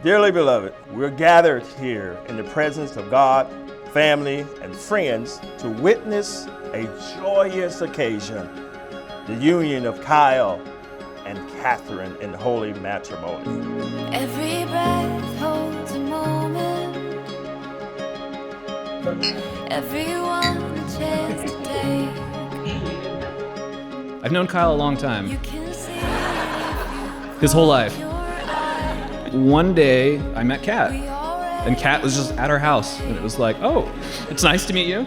Dearly beloved, we're gathered here in the presence of God, family, and friends to witness a joyous occasion, the union of Kyle and Catherine in holy matrimony. Every breath holds a moment, everyone a chance to take. I've known Kyle a long time, his whole life. One day I met Kat, and Kat was just at our house, and it was like, oh, it's nice to meet you.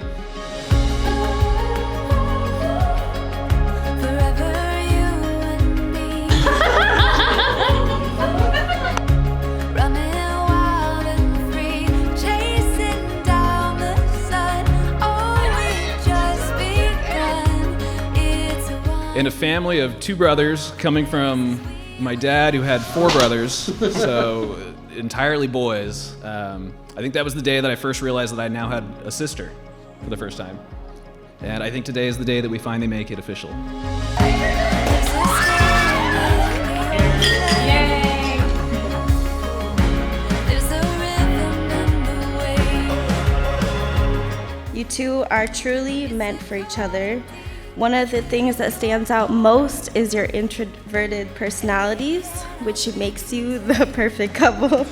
In a family of two brothers coming from my dad who had four brothers, so entirely boys. I think that was the day that I first realized that I now had a sister for the first time. And I think today is the day that we finally make it official. You two are truly meant for each other. One of the things that stands out most is your introverted personalities, which makes you the perfect couple.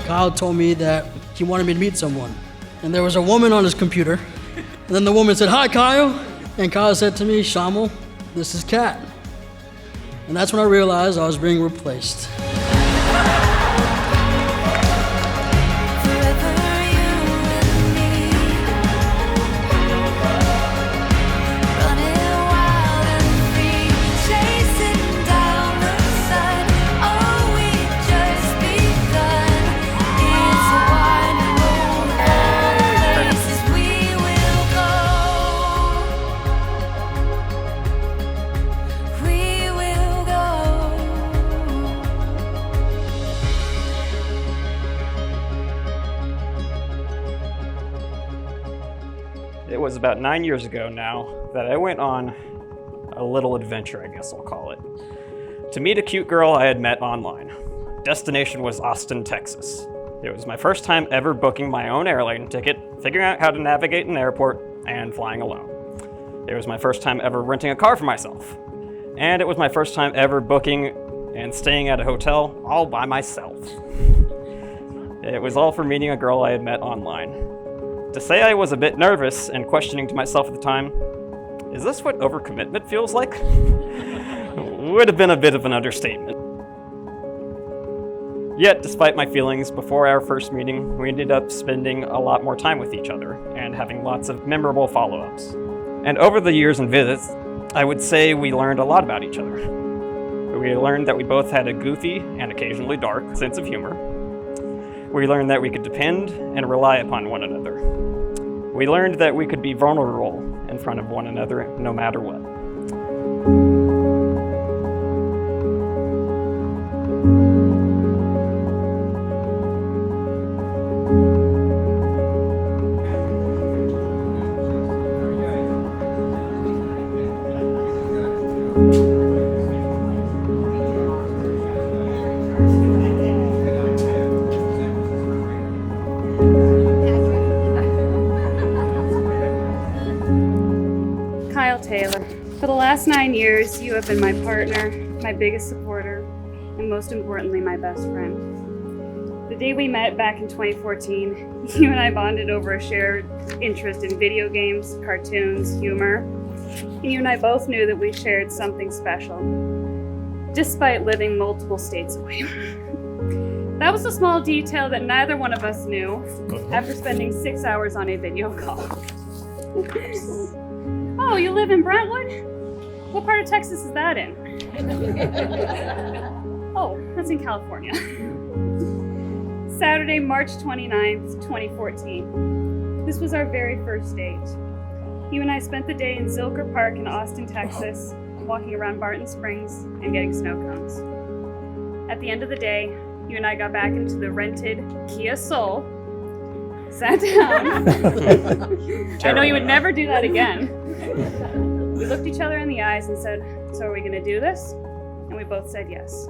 Kyle told me that he wanted me to meet someone. And there was a woman on his computer. And then the woman said, "Hi, Kyle." And Kyle said to me, "Shamil, this is Kat." And that's when I realized I was being replaced. It was about 9 years ago now that I went on a little adventure, I guess I'll call it, to meet a cute girl I had met online. Destination was Austin, Texas. It was my first time ever booking my own airline ticket, figuring out how to navigate an airport, and flying alone. It was my first time ever renting a car for myself. And it was my first time ever booking and staying at a hotel all by myself. It was all for meeting a girl I had met online. To say I was a bit nervous and questioning to myself at the time, is this what overcommitment feels like? Would have been a bit of an understatement. Yet, despite my feelings before our first meeting, we ended up spending a lot more time with each other and having lots of memorable follow-ups. And over the years and visits, I would say we learned a lot about each other. We learned that we both had a goofy and occasionally dark sense of humor. We learned that we could depend and rely upon one another. We learned that we could be vulnerable in front of one another no matter what. For the last 9 years, you have been my partner, my biggest supporter, and most importantly, my best friend. The day we met back in 2014, you and I bonded over a shared interest in video games, cartoons, humor, and you and I both knew that we shared something special, despite living multiple states away. That was a small detail that neither one of us knew after spending 6 hours on a video call. Oh, you live in Brentwood? What part of Texas is that in? Oh, that's in California. Saturday, March 29th, 2014. This was our very first date. You and I spent the day in Zilker Park in Austin, Texas, walking around Barton Springs and getting snow cones. At the end of the day, you and I got back into the rented Kia Soul, sat down. I know you would never do that again. We looked each other in the eyes and said, "So are we gonna do this?" And we both said yes.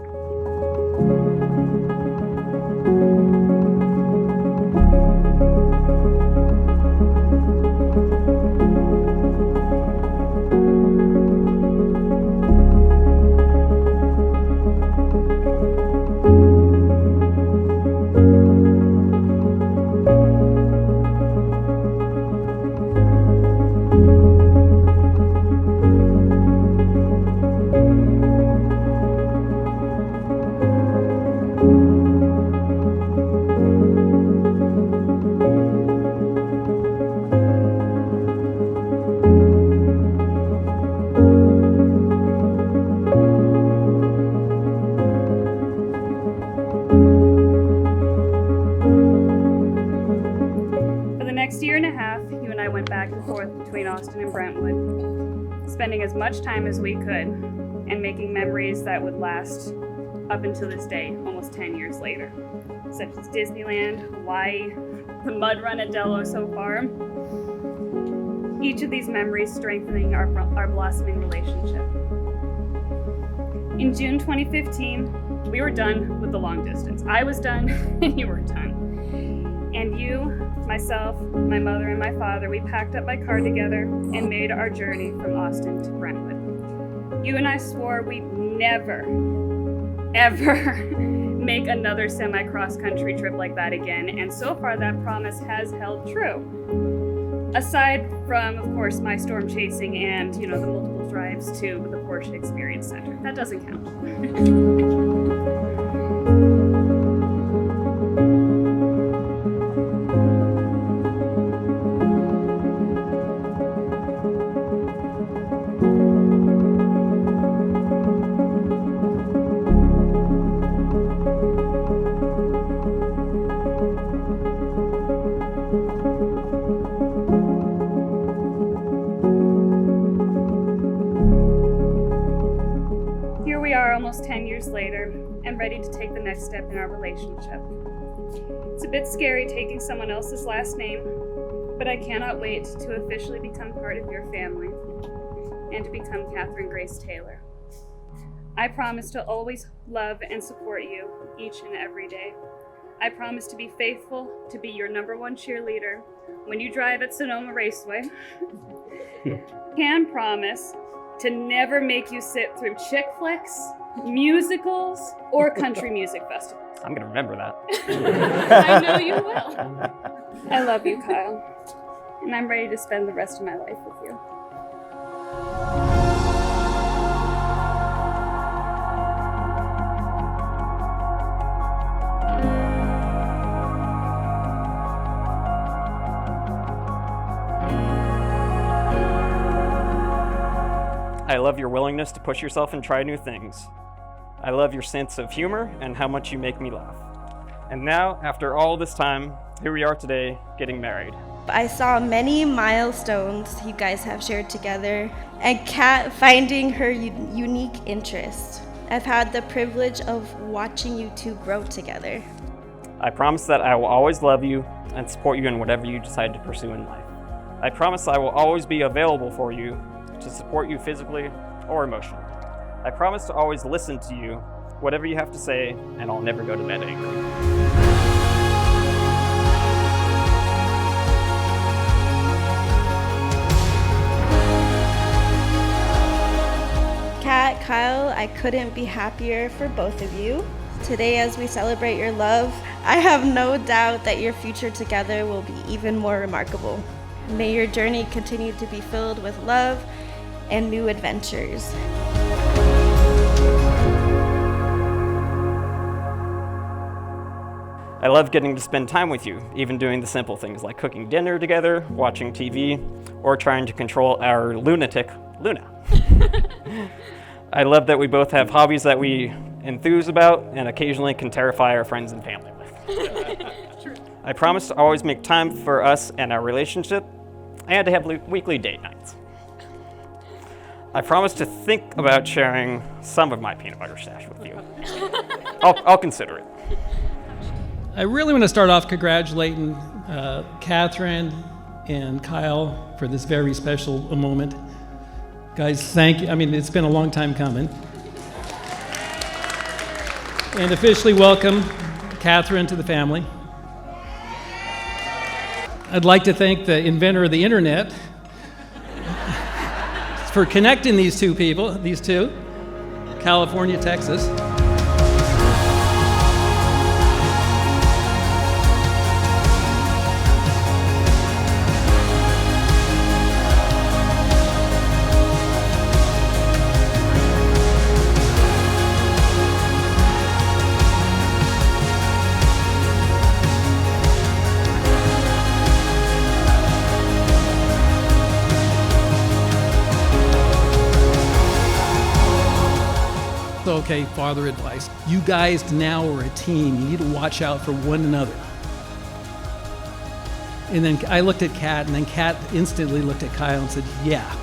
Austin and Brentwood, spending as much time as we could and making memories that would last up until this day, almost 10 years later, such as Disneyland, Hawaii, the mud run at Del Oso Farm. Each of these memories strengthening our blossoming relationship. In June 2015, we were done with the long distance. I was done and you were done. And you, myself, my mother, and my father, we packed up my car together and made our journey from Austin to Brentwood. You and I swore we'd never, ever make another semi-cross country trip like that again, and so far that promise has held true. Aside from, of course, my storm chasing and, the multiple drives to the Porsche Experience Center. That doesn't count. Almost 10 years later, and ready to take the next step in our relationship. It's a bit scary taking someone else's last name, but I cannot wait to officially become part of your family and to become Catherine Grace Taylor. I promise to always love and support you each and every day. I promise to be faithful, to be your #1 cheerleader when you drive at Sonoma Raceway. Can promise to never make you sit through chick flicks, musicals, or country music festivals. I'm gonna remember that. I know you will. I love you, Kyle, and I'm ready to spend the rest of my life with you. I love your willingness to push yourself and try new things. I love your sense of humor and how much you make me laugh. And now, after all this time, here we are today, getting married. I saw many milestones you guys have shared together, and Kat finding her unique interest. I've had the privilege of watching you two grow together. I promise that I will always love you and support you in whatever you decide to pursue in life. I promise I will always be available for you to support you physically or emotionally. I promise to always listen to you, whatever you have to say, and I'll never go to bed angry. Kat, Kyle, I couldn't be happier for both of you. Today, as we celebrate your love, I have no doubt that your future together will be even more remarkable. May your journey continue to be filled with love and new adventures. I love getting to spend time with you, even doing the simple things like cooking dinner together, watching TV, or trying to control our lunatic, Luna. I love that we both have hobbies that we enthuse about, and occasionally can terrify our friends and family with. I promise to always make time for us and our relationship, and to have weekly date nights. I promise to think about sharing some of my peanut butter stash with you. I'll consider it. I really want to start off congratulating Catherine and Kyle for this very special moment. Guys, thank you. I mean, it's been a long time coming. And officially welcome Catherine to the family. I'd like to thank the inventor of the internet for connecting these two, California, Texas. Okay, father advice. You guys now are a team. You need to watch out for one another. And then I looked at Kat, and then Kat instantly looked at Kyle and said, yeah.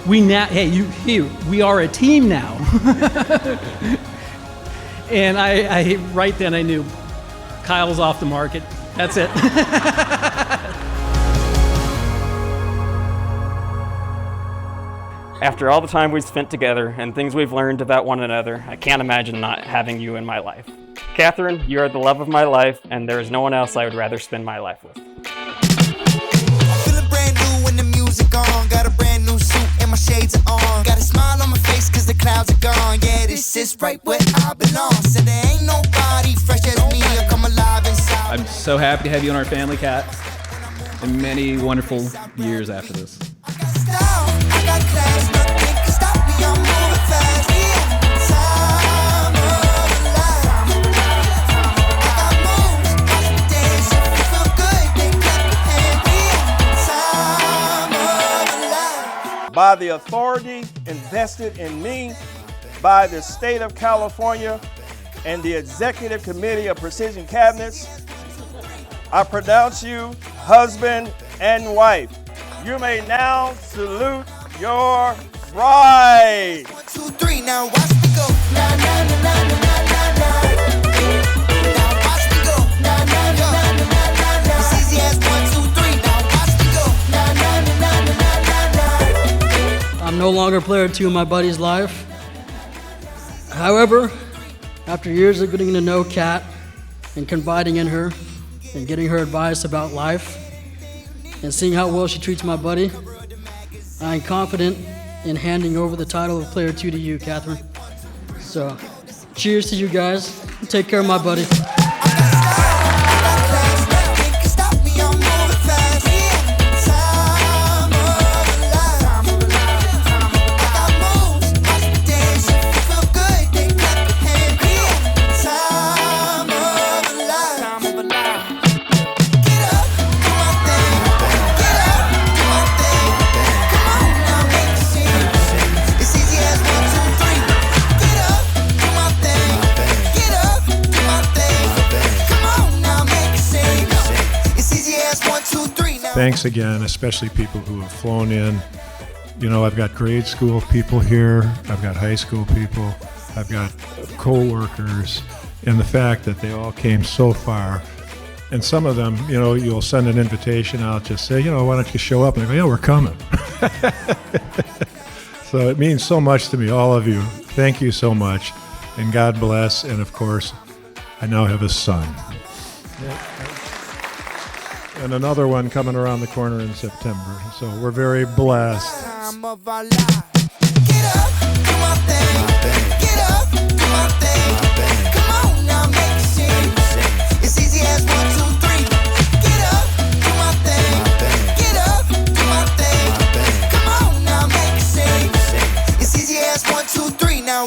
We are a team now. And I right then I knew Kyle's off the market. That's it. After all the time we've spent together and things we've learned about one another, I can't imagine not having you in my life. Catherine, you are the love of my life, and there is no one else I would rather spend my life with. Feeling brand new when the music on. Got a brand new suit and my shades are on. Got a smile on my face cause the clouds are gone. Yeah, this is right where I belong. Said there ain't nobody fresh as me. I come alive inside. I'm so happy to have you in our family, Kat, and many wonderful years after this. I got style, I got class, nothing can stop me. I'm moving fast. Yeah, time of life. I got moves, watch me dance. If you feel good, then clap your hands. Yeah, time of life. By the authority invested in me by the state of California and the Executive Committee of Precision Cabinets, I pronounce you husband and wife. You may now salute your bride. 1, 2, 3, now watch me go. Na na na na na na na. Now watch me go. Na na na na na na na. It's easy as 1, 2, 3. Now watch me go. Na na na na na na na. I'm no longer player 2 in my buddy's life. However, after years of getting to know Kat and confiding in her and getting her advice about life and seeing how well she treats my buddy, I am confident in handing over the title of player 2 to you, Catherine. So, cheers to you guys. Take care of my buddy. Thanks again, especially people who have flown in. You know, I've got grade school people here, I've got high school people, I've got co-workers, and the fact that they all came so far. And some of them, you know, you'll send an invitation out, just say, you know, why don't you show up? And they go, yeah, we're coming. So it means so much to me, all of you. Thank you so much, and God bless. And of course, I now have a son. And another one coming around the corner in September. So we're very blessed. Time of our lives. Get up, do my thing. Get up, do my thing. Come on now, make a scene. It's easy as 1, 2, 3. Get up, do my thing. Get up, do my thing. Come on now, make a scene. It's easy as 1, 2, 3. Now.